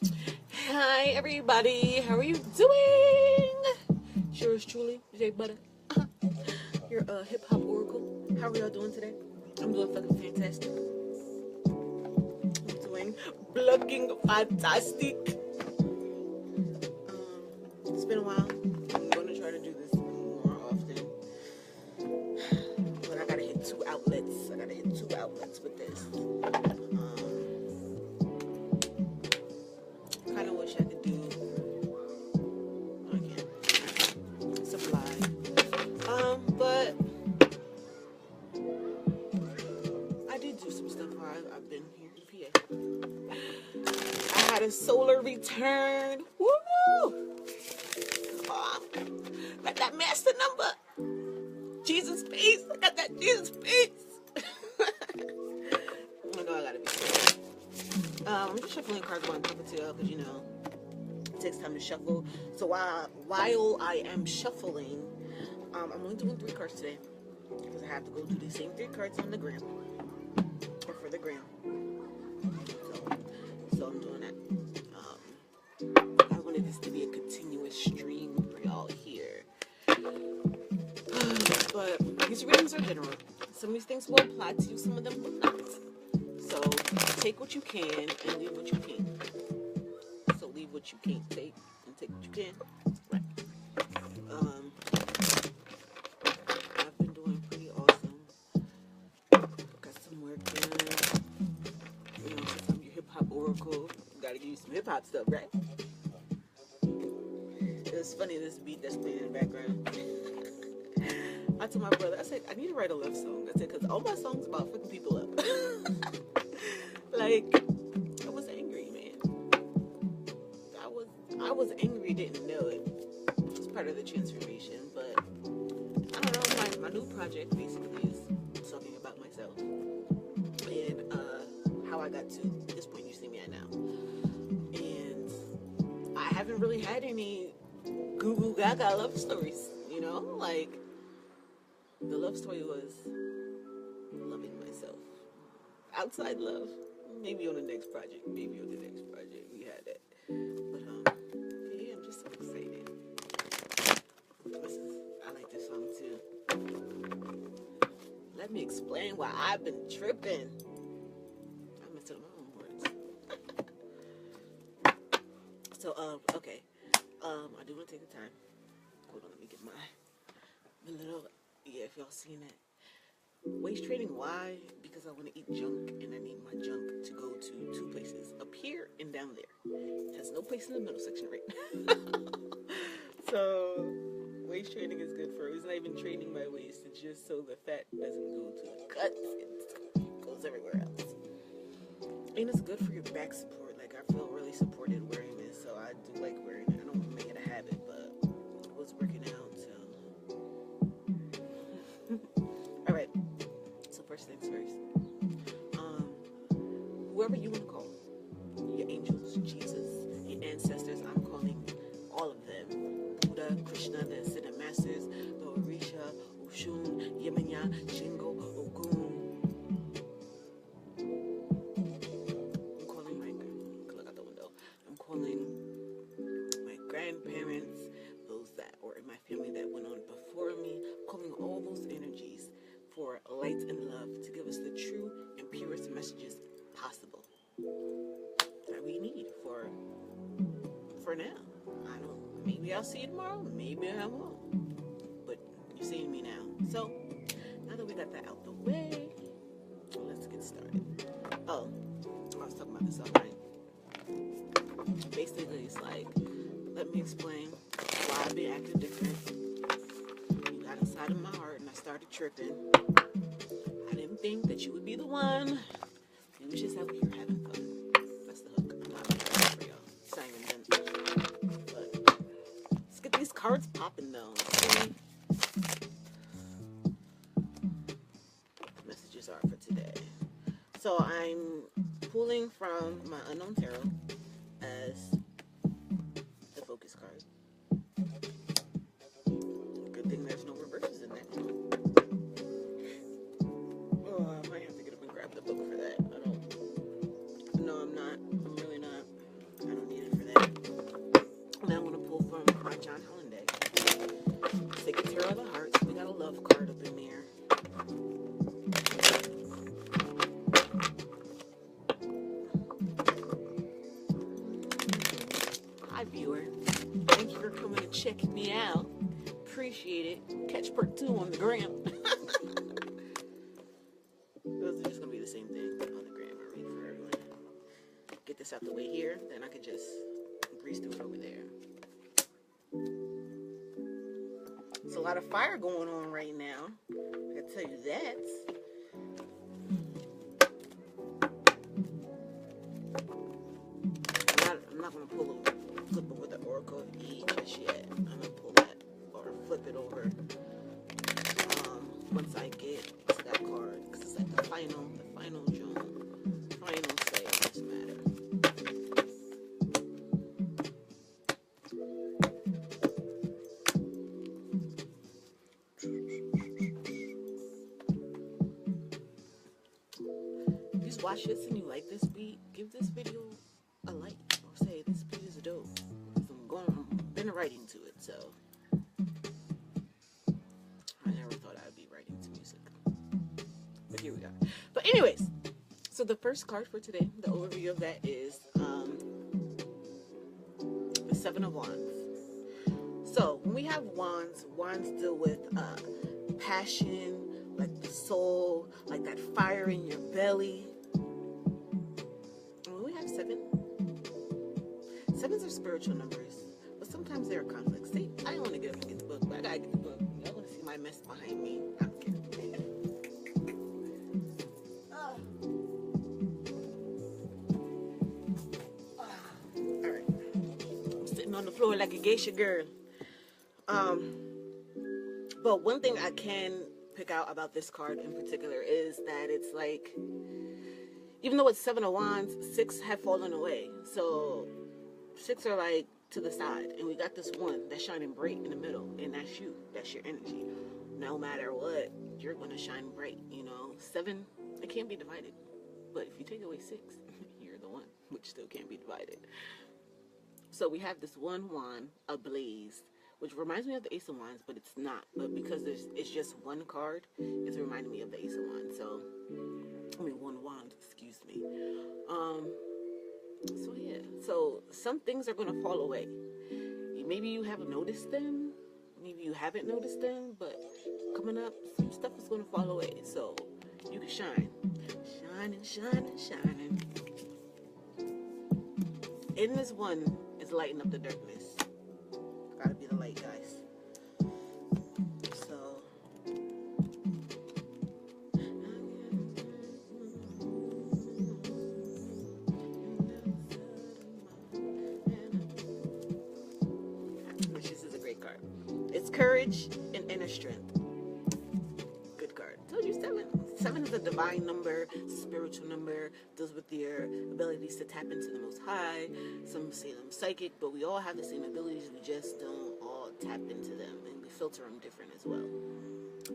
Hi everybody, how are you doing? Yours truly, Jay Butter. Your hip hop oracle. How are y'all doing today? I'm doing fucking fantastic. I'm doing fucking fantastic. It's been a while. I'm gonna try to do this more often. But I gotta hit two outlets. With this. Kinda wish I could do some live. But I did do some stuff while I've been here in PA. I had a solar return. Woo! Got that master number. Jesus face. I got that Jesus face. I know I gotta be sure. I'm just shuffling cards while I'm talking to y'all because it takes time to shuffle. So while I am shuffling, I'm only doing 3 cards today because I have to go do the same 3 cards on the gram or for the gram. So I'm doing that. I wanted this to be a continuous stream for y'all here. But these readings are general. Some of these things will apply to you, some of them will not. So take what you can and leave what you can't. So leave what you can't take and take what you can. Right. I've been doing pretty awesome. Got some work done. Since I'm your hip hop oracle, gotta give you some hip hop stuff, right? It's funny, this beat that's playing in the background. I told my brother, I said, I need to write a love song. I said, because all my songs about fucking people up. Like, I was angry, man. I was angry, didn't know it. It's part of the transformation, but I don't know, my new project basically is talking about myself and how I got to this point you see me at now. And I haven't really had any goo goo gaga love stories, like the love story was loving myself. Outside love, maybe on the next project, we had that. But yeah, I'm just so excited. I like this song too. Let me explain why I've been tripping. I messed up my own words. So, okay. I do want to take the time. Hold on, let me get my little, if y'all seen it. Waist training, why? Because I want to eat junk and I need my junk to go to 2 places, up here and down there. It has no place in the middle section right now. So waist training is good for it. It's not even training my waist, it's just so the fat doesn't go to the cuts, it goes everywhere else. And it's good for your back support. Like, I feel really supported wearing this, so I do like wearing it. I don't make it a habit, but I was working out, so alright. So first things first. Whoever you want to call, your angels, Jesus, your ancestors, I'm calling all of them. Buddha, Krishna, the Ascended Masters, the Orisha, Oshun, Yemenya, Shingo, Ogun. I'm calling look out the window. I'm calling my grandparents, those that were in my family that went on before me, calling all those energies for light and love to give us the true and purest messages possible that we need for now. I don't. Maybe I'll see you tomorrow. Maybe I won't. But you're seeing me now. So now that we got that out the way, let's get started. Oh, I was talking about this all night. Basically, it's like, let me explain why I've been acting different. You got inside of my heart, and I started tripping. I didn't think that you would be the one. It was just out here having fun. That's the hook. I'm not for y'all. It's not even done. But let's get these cards popping though. See? Messages are for today. So I'm pulling from my Unknown Tarot as the focus card. Good thing there's no reverses in that. Oh, I might have to get up and grab the book for that. I'm really not. I don't for coming to check me out. Appreciate it. Catch part 2 on the gram. Those are just gonna be the same thing on the gram. I'll read for everyone. Get this out the way here, then I can just breeze through it over there. There's a lot of fire going on right now. I can tell you that. I'm not gonna flip over the Oracle of E just yet. I'm gonna pull that or flip it over once I get to that card, because it's like the final say on this matter. If you watch this and you like this beat, give this video a like, or say this beat is dope. I've been writing to it, so I never thought I'd be writing to music, but here we are. But anyways, so the first card for today, the overview of that is the Seven of Wands. So when we have wands deal with passion, like the soul, like that fire in your belly. When we have 7, 7s are spiritual numbers, but sometimes there are conflicts. See, I don't want to get up and get the book, but I gotta get the book. Y'all want to see my mess behind me? I'm kidding. All right, I'm sitting on the floor like a geisha girl. But one thing I can pick out about this card in particular is that it's like, even though it's 7 of Wands, 6 have fallen away. So 6 are like to the side, and we got this 1 that's shining bright in the middle, and that's you. That's your energy. No matter what, you're gonna shine bright. 7, it can't be divided. But if you take away 6, you're the 1, which still can't be divided. So we have this 1 wand ablaze, which reminds me of the Ace of Wands, but it's not. But because it's just 1 card, it's reminding me of the Ace of Wands. So, 1 wand, excuse me. So yeah, so some things are going to fall away. Maybe you haven't noticed them, maybe you haven't noticed them, but coming up, some stuff is going to fall away. So you can shine. Shining, shining, shining. And this 1 is lighting up the darkness. Gotta be the light, guys. So which this is a great card. It's courage and inner strength. Good card. Told you 7. 7 is a divine number, spiritual number, deals with your abilities to tap into the Most High. Some say them psychic, but we all have the same abilities. We just don't all tap into them, and we filter them different as well.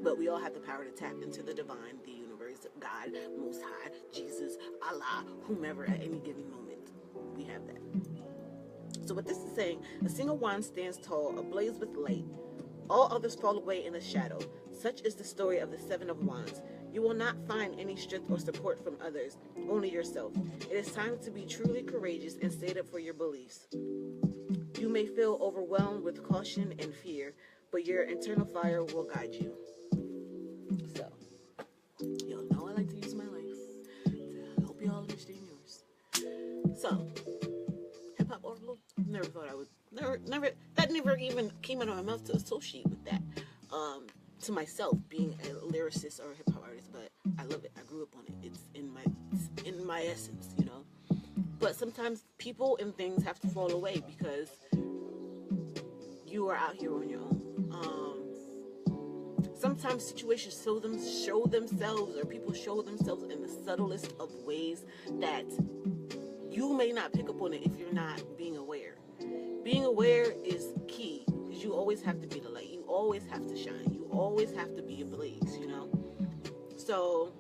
But we all have the power to tap into the divine, the universe, God, Most High, Jesus, Allah, whomever at any given moment. We have that. So what this is saying, a single wand stands tall, ablaze with light. All others fall away in the shadow. Such is the story of the 7 of Wands. You will not find any strength or support from others, only yourself. It is time to be truly courageous and stand up for your beliefs. You may feel overwhelmed with caution and fear, but your internal fire will guide you. So, y'all know I like to use my life to help y'all understand yours. So, hip-hop Oracle, never thought I would, that never even came out of my mouth to associate with that. To myself, being a lyricist or a hip-hop artist, but I love it. I grew up on it. It's in my essence, But sometimes people and things have to fall away because you are out here on your own. Sometimes situations show themselves, or people show themselves in the subtlest of ways that you may not pick up on it if you're not being aware. Being aware is key, because you always have to be the light. You always have to shine. You always have to be ablaze, So,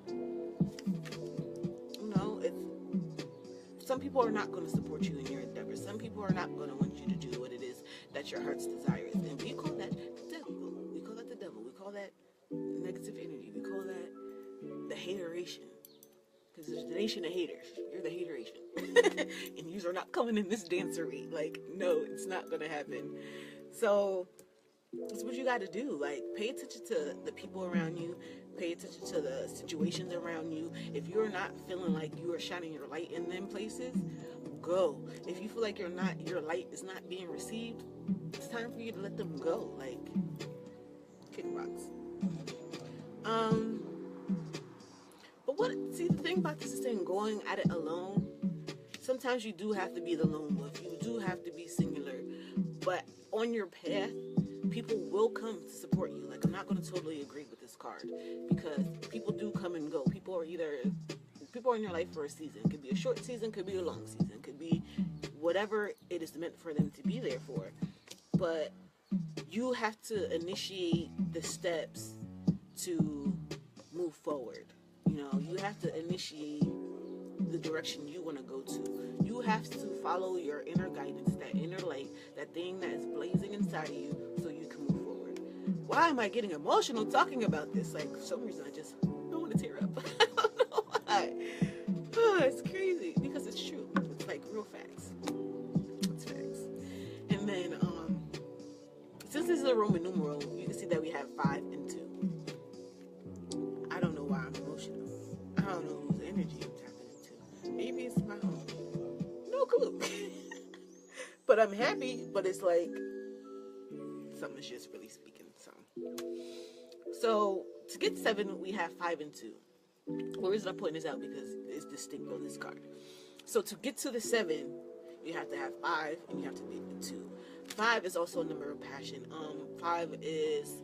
some people are not going to support you in your endeavors. Some people are not going to want you to do what it is that your heart's desire is. And we call that the devil. We call that the devil. We call that negative energy. We call that the hateration. Because there's the nation of haters. You're the hateration. And you are not coming in this dancery. No, it's not going to happen. So that's what you got to do. Like, pay attention to the people around you. Pay attention to the situations around you. If you're not feeling like you are shining your light in them places, go. If you feel like your light is not being received, it's time for you to let them go. Like, kick rocks. But the thing about this is saying going at it alone. Sometimes you do have to be the lone wolf. You do have to be singular. But on your path, people will come to support you. Like, I'm not going to totally agree with this card, because people do come and go. People are in your life for a season. It could be a short season, could be a long season, could be whatever it is meant for them to be there for. But you have to initiate the steps to move forward. You know, you have to initiate the direction you want to go to. You have to follow your inner guidance, that inner light, that thing that is blazing inside of you, so you can move forward. Why am I getting emotional talking about this? Like, for some reason I want to tear up. I don't know why. Oh, it's crazy, because it's true. It's like real facts. It's facts. And then since this is a Roman numeral, you can see that we have 5 and 2. I don't know why I'm emotional. I don't know whose energy I'm tapping into. Maybe it's my own. No clue. But I'm happy, but it's like something's just really speaking. So to get 7, we have 5 and 2. The reason I'm pointing this out because it's distinct on this card. So to get to the 7, you have to have 5 and you have to be the 2. 5 is also a number of passion. 5 is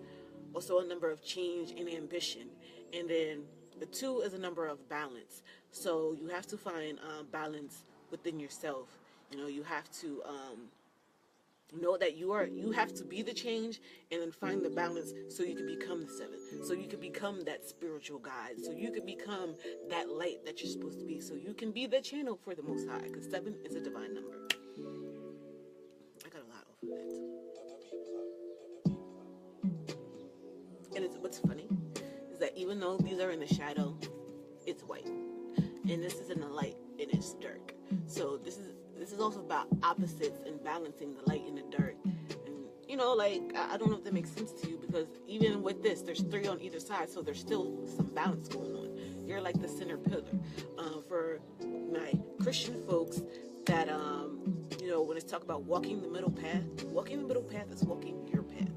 also a number of change and ambition. And then the 2 is a number of balance. So you have to find balance within yourself. You know, you have to know that you have to be the change, and then find the balance so you can become the 7. So you can become that spiritual guide. So you can become that light that you're supposed to be. So you can be the channel for the Most High, because 7 is a divine number. I got a lot off of that. And what's funny is that even though these are in the shadow, it's white, and this is in the light and it's dark. So this is also about opposites and balancing the light and the dark. And you know, like, I don't know if that makes sense to you, because even with this, there's 3 on either side, so there's still some balance going on. You're like the center pillar. For my Christian folks that you know, when it's talk about walking the middle path is walking your path,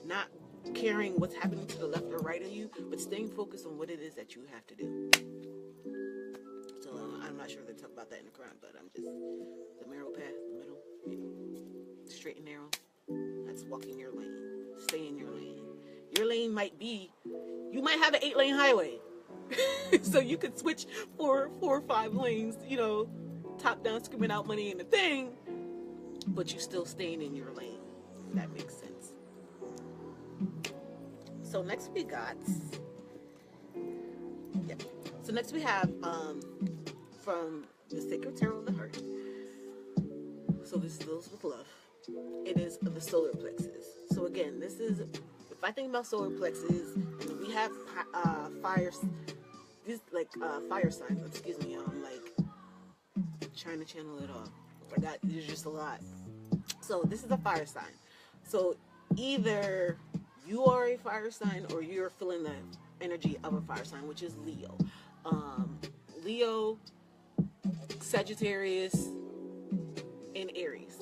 not caring what's happening to the left or right of you, but staying focused on what it is that you have to do. So I'm not sure they talk about that in the Quran, but I'm just, the narrow path, the middle, straight and narrow, that's walking your lane. Stay in your lane. Your lane might be, you might have an 8-lane highway, so you could switch 4 or 5 lanes, you know, top down, screaming out money in the thing, but you still staying in your lane, if that makes sense. So next we got, so next we have from the Sacred Tarot of the Heart. So this deals with love. It is the solar plexus. So again, this is, if I think about solar plexus, we have fire signs. Excuse me, I'm like trying to channel it off. There's just a lot. So this is a fire sign. So either you are a fire sign or you're feeling the energy of a fire sign, which is Leo. Leo, Sagittarius, and Aries.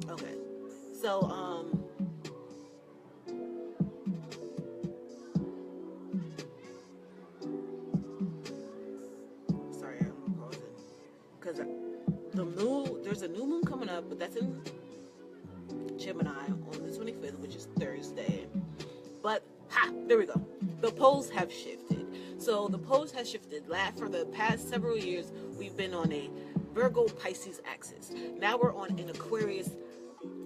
Okay. So, sorry, I'm pausing. Because there's a new moon coming up, but that's in Gemini on the 25th, which is Thursday. But, there we go. The poles have shifted. So the poles has shifted. For the past several years, we've been on a Virgo Pisces axis. Now we're on an Aquarius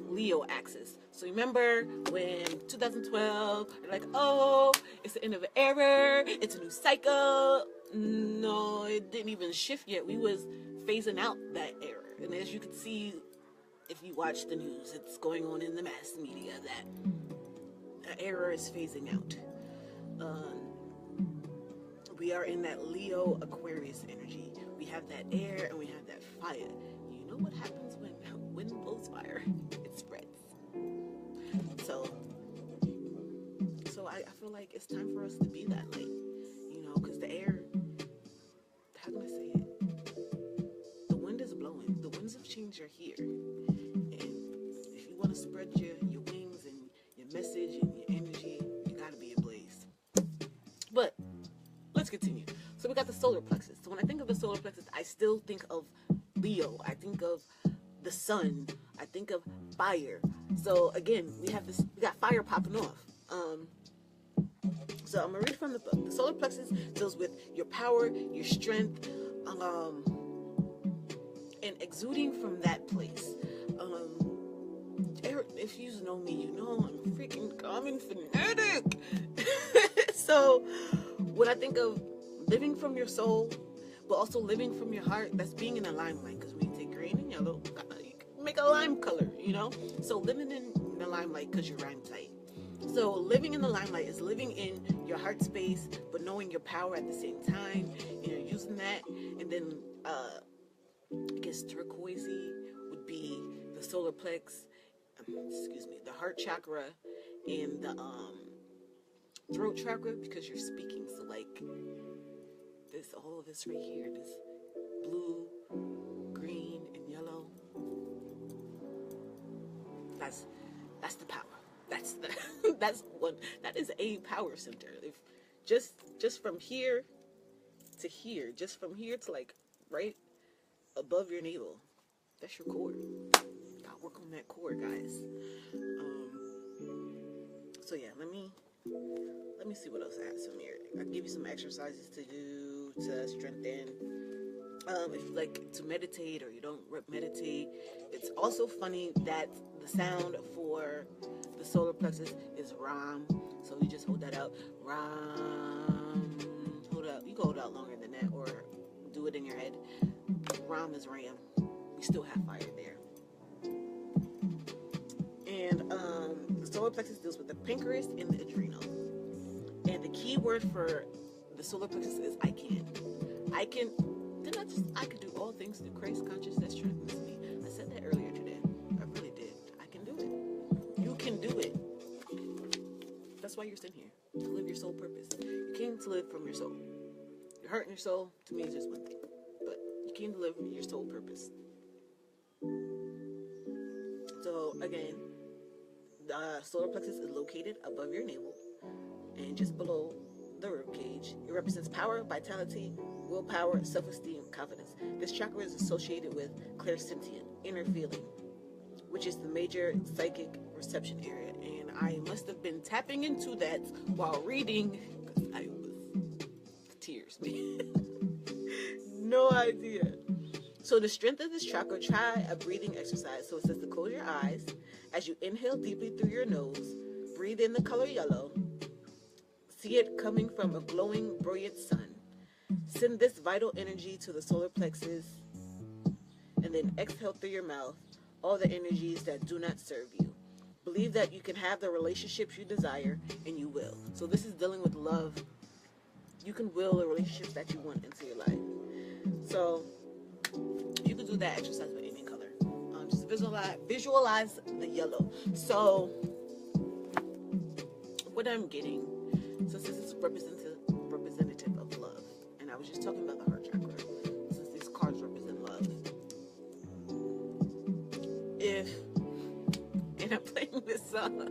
Leo axis. So remember when 2012, you're like, oh, it's the end of an era, it's a new cycle. No, it didn't even shift yet. We was phasing out that era. And as you can see, if you watch the news, it's going on in the mass media that the era is phasing out. We are in that Leo Aquarius energy. We have that air and we have that fire. You know what happens when wind blows fire? It spreads. feel like it's time for us to be that light, you know, because the air, how can I say it? The wind is blowing. The winds of change are here. And if you want to spread your wings and your message and your energy, you got to be ablaze. But let's continue. So we got the solar plexus. So when I think of the solar plexus, I still think of Leo. I think of the sun. I think of fire. So again, we got fire popping off. So I'm gonna read from the book. The solar plexus deals with your power, your strength, and exuding from that place. If you know me, you know I'm freaking common fanatic. So when I think of living from your soul, but also living from your heart, that's being in the limelight. Because when you take green and yellow, you can make a lime color, you know? So living in the limelight because you rhyme tight. So living in the limelight is living in your heart space, but knowing your power at the same time. And you're using that. And then, I guess turquoisey would be the solar plex, the heart chakra, and the throat chakra, because you're speaking. So like all of this right here, this blue, green, and yellow. That's the power. That is a power center. If just from here to here, just from here to like right above your navel, that's your core. Gotta work on that core, guys. So yeah, let me see what else I have some here. I'll give you some exercises to do to strengthen. If you like to meditate or you don't meditate, it's also funny that the sound for the solar plexus is Ram. So you just hold that out. Ram. Hold out. You can hold out longer than that or do it in your head. Ram is Ram. We still have fire there. And the solar plexus deals with the pancreas and the adrenal. And the key word for the solar plexus is I can. I could do all things through Christ conscious that strengthens me. I said that earlier today. I really did. I can do it. You can do it. That's why you're sitting here, to live your soul purpose. You came to live from your soul. Your heart and your soul, to me, is just one thing. But you came to live your soul purpose. So again, the solar plexus is located above your navel and just below the rib cage. It represents power, vitality, willpower, self-esteem, confidence. This chakra is associated with clairsentient, inner feeling, which is the major psychic reception area. And I must have been tapping into that while reading, because I was tears, man. No idea. So to strengthen this chakra, try a breathing exercise. So it says to close your eyes. As you inhale deeply through your nose, breathe in the color yellow. See it coming from a glowing, brilliant sun. Send this vital energy to the solar plexus, and then exhale through your mouth all the energies that do not serve you. Believe that you can have the relationships you desire, and you will. So this is dealing with love. You can will the relationships that you want into your life. So you can do that exercise with any color. Just visualize the yellow. So what I'm getting, since this is representative of love, and I was just talking about the heart chakra, since these cards represent love. And I'm playing this song,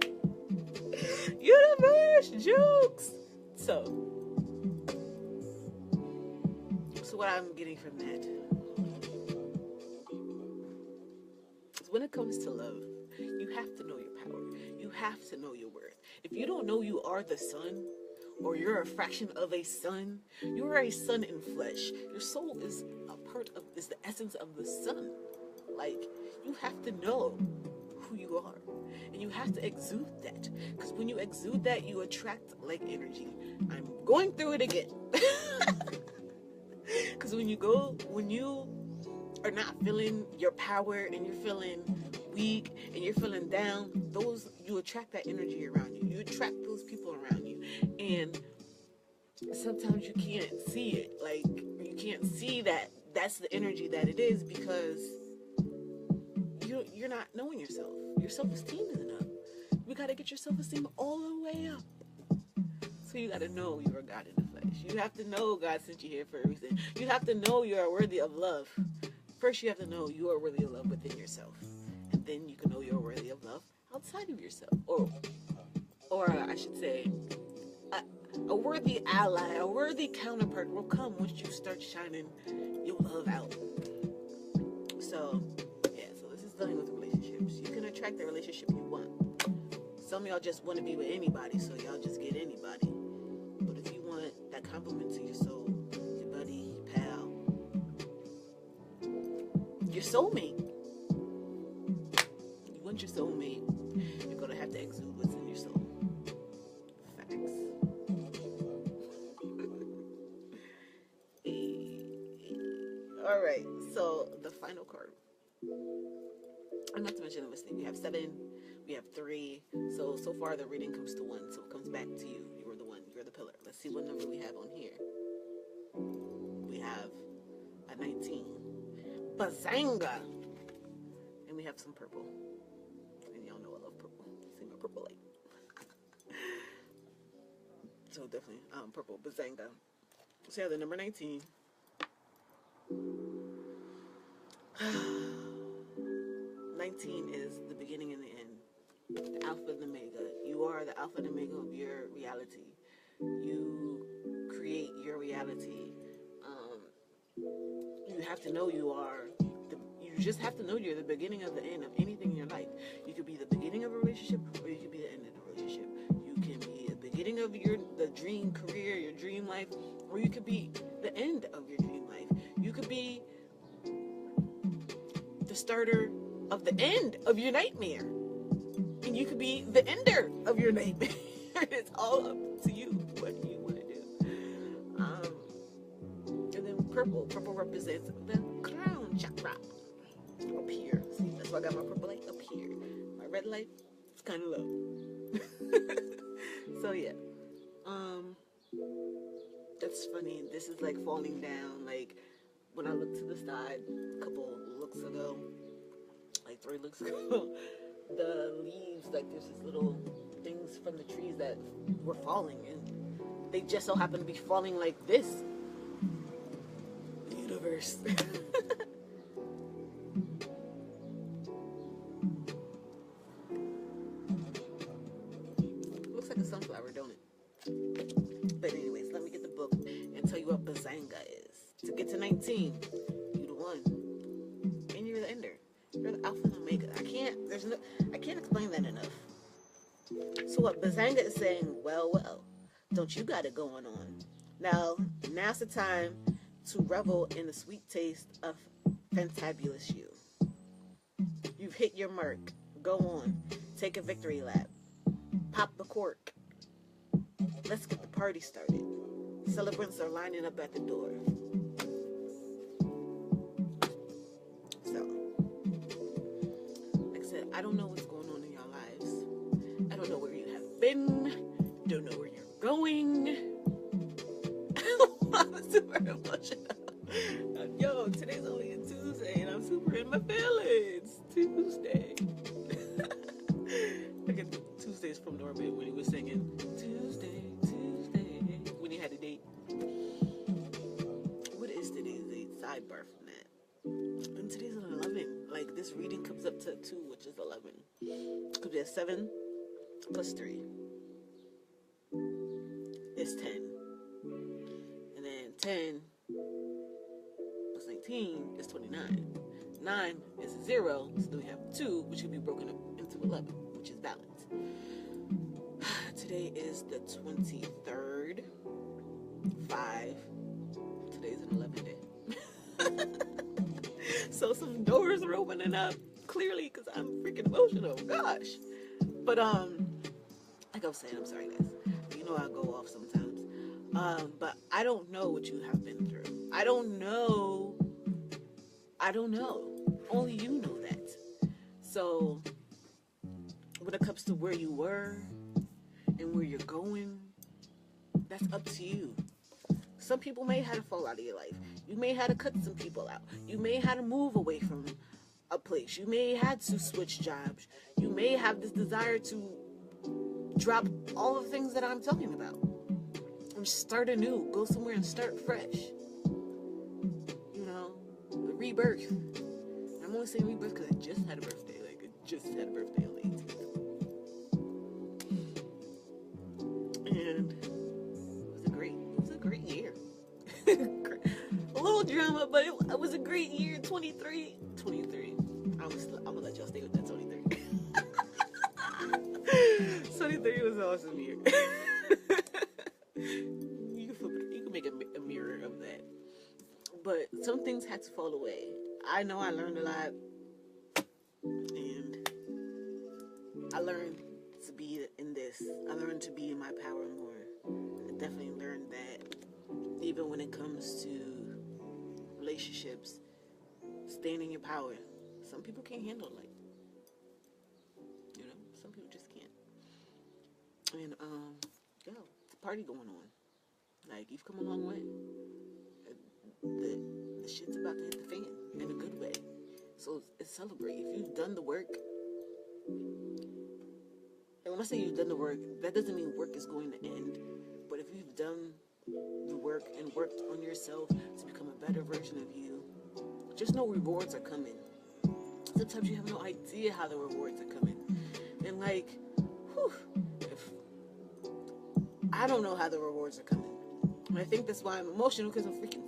Universe Jukes. So what I'm getting from that is when it comes to love, you have to know your power. You have to know your worth. If you don't know you are the sun, or you're a fraction of a sun, you are a sun in flesh. Your soul is is the essence of the sun. Like, you have to know who you are, and you have to exude that, because when you exude that, you attract like energy. I'm going through it again. Because when you are not feeling your power, and you're feeling weak, and you're feeling down, you attract that energy around you. You attract those people around you. And sometimes you can't see it. Like, you can't see that that's the energy that it is, because you're not knowing yourself. Your self-esteem isn't up. You got to get your self-esteem all the way up. So you got to know you're a God in the flesh. You have to know God sent you here for a reason. You have to know you are worthy of love. First, you have to know you are worthy of love within yourself. And then you can know you're worthy of love outside of yourself. Or I should say, a worthy ally, a worthy counterpart will come once you start shining your love out. So, yeah, so this is dealing with relationships. You can attract the relationship you want. Some of y'all just want to be with anybody, so y'all just get anybody. But if you want that compliment to your soul, your buddy, your pal, your soulmate, you want your soulmate, you're going to have to exude what's in your soul. Facts. Alright, so the final card. And not to mention the mistake. We have 7, we have 3. So far the reading comes to 1. So it comes back to you. You are the one. You're the pillar. Let's see what number we have on here. We have a 19. Bazanga! And we have some purple. And y'all know I love purple. See my purple light. So definitely purple. Bazanga. So yeah, the number 19. 19 is the beginning and the end, the alpha and the omega. You are the alpha and omega of your reality. You create your reality. You have to know you are. You just have to know you're the beginning of the end of anything in your life. You could be the beginning of a relationship, or you could be the end of the relationship. You can be the beginning of the dream career, your dream life, or you could be the end of your dream life. You could be the starter of the end of your nightmare, and you could be the ender of your nightmare. It's all up to you what you want to do. And then purple represents the crown chakra up here. See, that's why I got my purple light up here. My red light is kind of low. So yeah, that's funny. This is like falling down. Like when I looked to the side a couple looks ago, like 3 looks ago, the leaves, like there's this little things from the trees that were falling, and they just so happen to be falling like this. The universe. Looks like a sunflower, don't it? But anyways, let me get the book and tell you what Bazanga is. To get to 19, you the one, and you're the ender. You're the alpha and omega. I can't explain that enough. So what Bazanga is saying, well, don't you got it going on. Now's the time to revel in the sweet taste of fantabulous you. You've hit your mark. Go on. Take a victory lap. Pop the cork. Let's get the party started. Celebrants are lining up at the door. I don't know what's going on in your lives. I don't know where you have been. Don't know where you're going. I'm super emotional. Yo, today's only a Tuesday, and I'm super in my feelings. Tuesday. I get Tuesdays from Norbit when he was singing Tuesday, when he had a date. What is today's date? Sidebar from that. And today's an 11. Like, this reading comes up to 2, which is 11. Could be a 7 plus 3 is 10. And then 10 plus 19 is 29. 9 is 0, so we have 2, which can be broken up into 11, which is balance. Today is the 23rd. 5. Today's an 11 day. So some doors are opening up, clearly, because I'm freaking emotional. Gosh. But, like I was saying, I'm sorry, guys. You know I go off sometimes. But I don't know what you have been through. I don't know. Only you know that. So, when it comes to where you were and where you're going, that's up to you. Some people may have to fall out of your life. You may have to cut some people out. You may have to move away from a place. You may have to switch jobs. You may have this desire to drop all the things that I'm talking about. start anew. Go somewhere and start fresh. You know, the rebirth. I'm only saying rebirth because I just had a birthday. Like, I just had a birthday on the 18th. And it was a great year. A little drama, but it was a great year. 23. I'm gonna let y'all stay with that 23. 23 was an awesome year. You can make a mirror of that. But some things had to fall away. I know I learned a lot, and I learned to be in this. I learned to be in my power more. I definitely learned that even when it comes to relationships, staying in your power. Some people can't handle it. Like, you know, some people just can't. And yo, it's a party going on. Like, you've come a long way. The shit's about to hit the fan in a good way. So celebrate. If you've done the work, and when I say you've done the work, that doesn't mean work is going to end. But if you've done the work and worked on yourself to become a better version of you, just know rewards are coming. Sometimes you have no idea how the rewards are coming. And like, I don't know how the rewards are coming. And I think that's why I'm emotional, because I'm freaking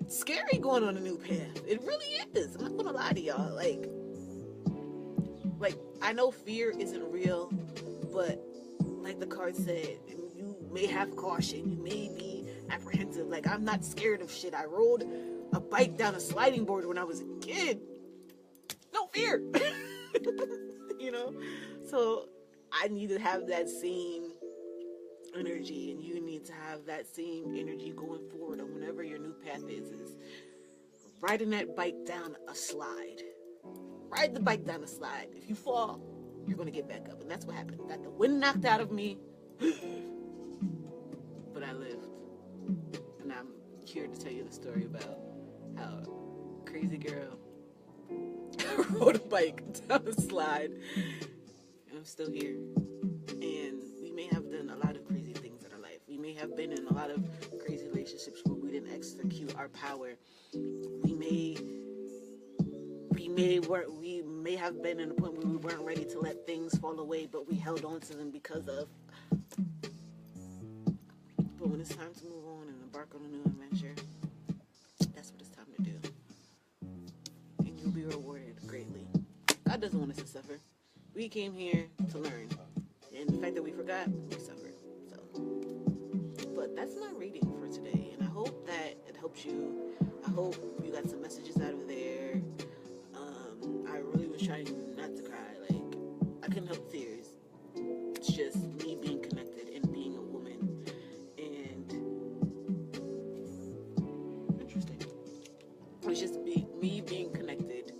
scary going on a new path. It really is. I'm not gonna lie to y'all. Like I know fear isn't real, but like the card said, you may have caution, you may be apprehensive. Like, I'm not scared of shit. I rode a bike down a sliding board when I was a kid. No fear. You know? So I need to have that same energy, and you need to have that same energy going forward on whatever your new path is riding that bike down a slide. Ride the bike down a slide. If you fall, you're going to get back up. And that's what happened. Got the wind knocked out of me, but I lived. And I'm here to tell you the story about how a crazy girl rode a bike down a slide, and I'm still here. And we may have done a lot of crazy things in our life. We may have been in a lot of crazy relationships where we didn't execute our power. We may have been in a point where we weren't ready to let things fall away, but we held on to them because of. But when it's time to move on and embark on a new adventure, that's what it's time to do. And you'll be rewarded greatly. God doesn't want us to suffer. We came here to learn. And the fact that we forgot, we suffered. So, but that's my reading for today. And I hope that it helps you. I hope you got some messages out of there. I really was trying not to cry. Like, I couldn't help tears. It's just me being connected and being a woman. And interesting. It's just me being connected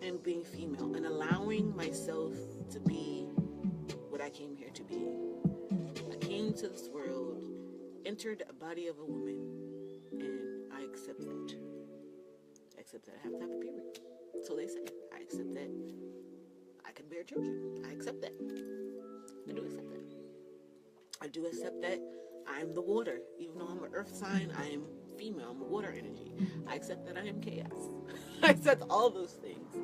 and being female and allowing myself to be what I came here to be. I came to this world, entered a body of a woman, and I accept that. I accept that I have to have a period. So they say, I accept that I can bear children. I accept that. I do accept that. I do accept that I'm the water. Even though I'm an earth sign, I am female. I'm a water energy. I accept that I am chaos. I accept all those things.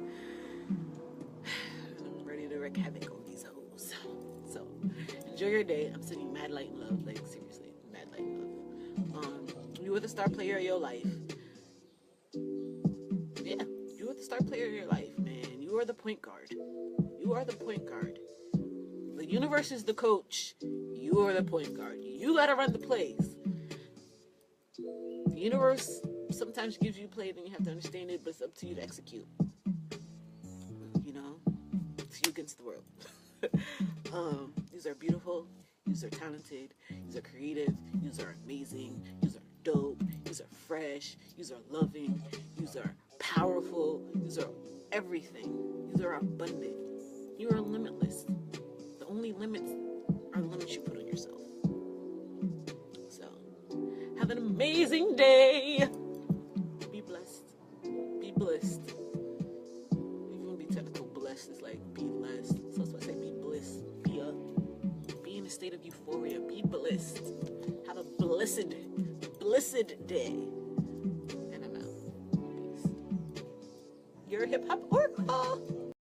I'm ready to wreak havoc on these hoes. So, enjoy your day. I'm sending you mad light and love. Like, seriously, mad light and love. You are the star player of your life. Yeah, you are the star player of your life, man. You are the point guard. You are the point guard. The universe is the coach. You are the point guard. You gotta run the plays. The universe sometimes gives you play, then you have to understand it, but it's up to you to execute. You know? It's you against the world. These are beautiful. These are talented. These are creative. These are amazing. These are dope. These are fresh. These are loving. These are powerful. These are everything. These are abundant. You are limitless. The only limits are the limits you put on yourself. So, have an amazing day. Be blessed. Be blessed. If you want to be technical, blessed is like be blessed. So that's why I say be bliss. Be in a state of euphoria. Be blessed. blessed. Have a blessed day. And I'm out. Peace. Your hip hop oracle.